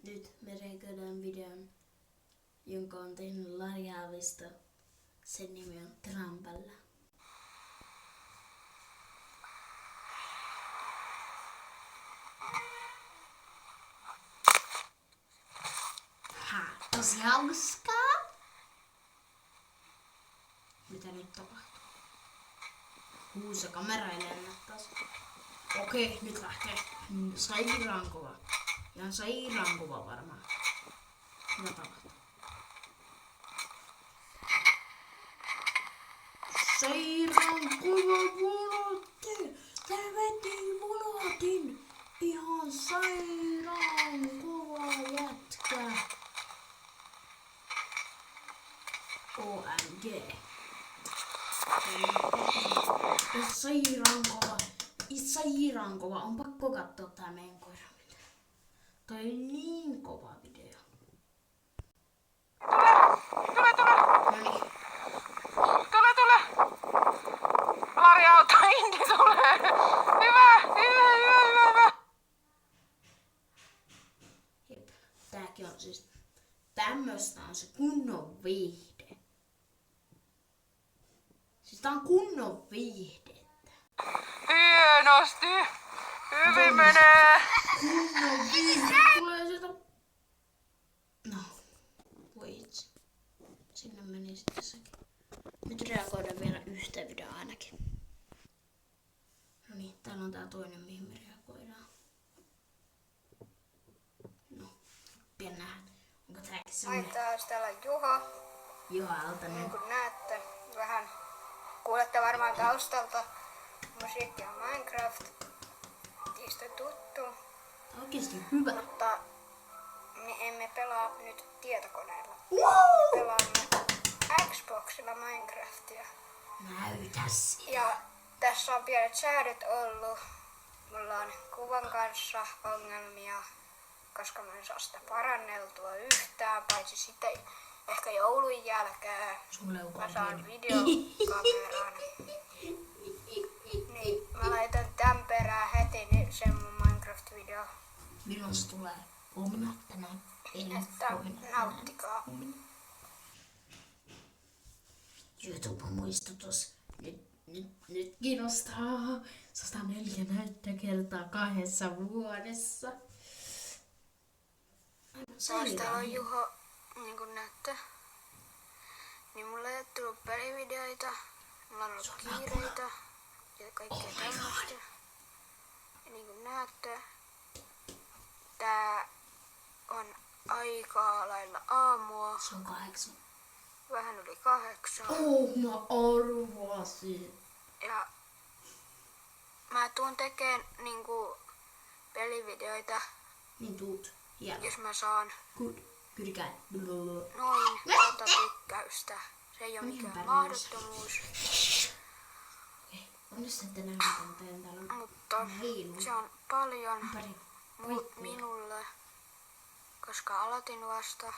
Nyt me reikoidaan videon, jonka on tehnyt Lari Haavisto. Sen nimi on Trampalla. Tosi hauskaa. Mitä nyt tapahtuu? Se kamera ei lennä taas. Okei, nyt lähtee. Sairaan kova. Ihan sairaan kova varmaan. Mitä tapahtuu? Sairaan kova volotti! Tervetin volotin! Ihan sairaan kova jätkä! OMG! Sairaan kova. On pakko katsoa tää meidän koira. Toi on niin kova video. Tule! Lari auto, Indi tulee! Hyvä! Jep. Tääkin on siis tämmöstä on se kunnon viihde. Siis tää on kunnon viihdettä. Hienosti! Hyvin menee! Kunnon viihde tulee sieltä. No, voi itse. Sinne meni sitten sekin. Nyt reagoidaan vielä yhteen videoon ainakin. No niin, täällä on tää toinen mihin me reagoidaan. No, pian nähdään. Onko tääkin semmonen? Taas täällä on Juho. Juho Aaltonen. Niin kuin näette, vähän kuulette varmaan taustalta. Musiikki on Minecraft. Niistä tuttu. Tää on oikeesti hyvä. Mutta me emme pelaa nyt tietokoneella. Wow! Me pelaamme Xboxilla Minecraftia. Näytäs. Ja tässä on pienet säädöt ollut. Mulla on kuvan kanssa ongelmia, koska mä en saa sitä paranneltua yhtään, paitsi sitten ehkä joulun jälkeen. Mä saan videokameran. Niin, mä laitan tän perään heti niin sen mun Minecraft-video. Milloin se tulee? Huomenna tänään. Että nauttikaa. YouTube-muistutus. Nyt kiinnostaa 104 näyttökertaa 2 vuodessa. Taas täällä on Juho, niin kuin näette. Niin mulla ei ole tullut pelivideoita. Mulla on ollut kiireitä ja kaikkea tämmöistä. Ja niin kuin näette, tää on aika lailla aamua. Se on 8. Vähän yli 8. Mä arvasin. Ja mä tuun tekeen niinku pelivideoita, Niin tuut. Hieno. jos mä saan Good. Kyrkää. noin 100 tykkäystä. Se ei oo mikään mahdottomuus, Onnistan tänään miten täällä on mutta se on paljon pari. minulle, koska aloitin vasta.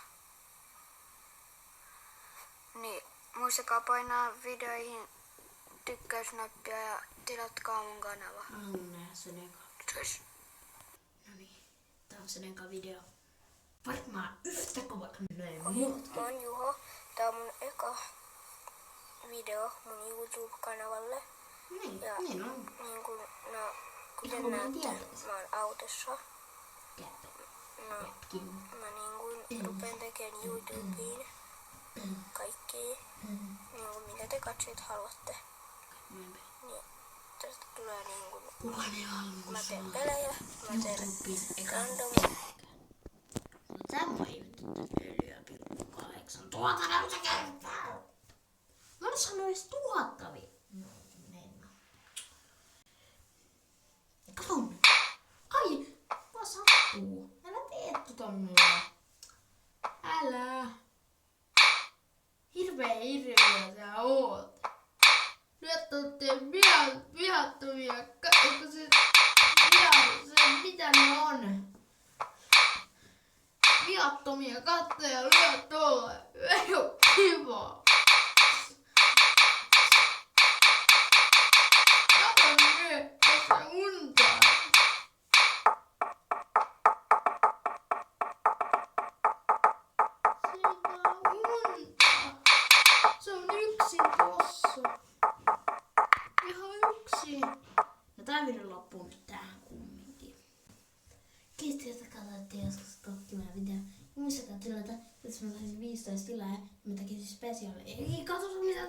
Niin, muistakaa painaa videoihin tykkäysnappia ja tilatkaa mun kanava. Haluan nähdä sen eka. Kiitos. No niin. Tää on sen eka video. Varmaan yhtä kova kuin näin muut. Mä oon Juho. Tää on mun eka video mun YouTube-kanavalle. Niin, Ja niin on. niin kun, no, kuten Ihan näette, tietäis. mä oon autossa. No, Jätkin. mä niin kun rupeen tekemään YouTubeen kaikkia, niin kun mitä te katsojat haluatte. Niin tästä tulee niin kun, Kukaan ei halua mä teen pelejä, mä teen random. Tää mua ei nyt 4,8 tuhatta näytökertaa. Mä en sano edes 1000 Kato nyt. Ai, mua sattuu. Älä tee tota mulle. Älä. Hirveä sä oot. Nyt ootte vihattomia. Katsokaa se mitä ne on. Viattomia kattoja lyö tuolle. Ei oo kivaa. Kato nyt, että untaa. vitsi. Ja tää video loppuu nyt tähän kumminkin. Kiitos, että katsoitte joskus tokkimään video. Ja muistakaa tilata, jos mä saisin 15 tilaa, mä tekisin spesiaali. Ei katso mitä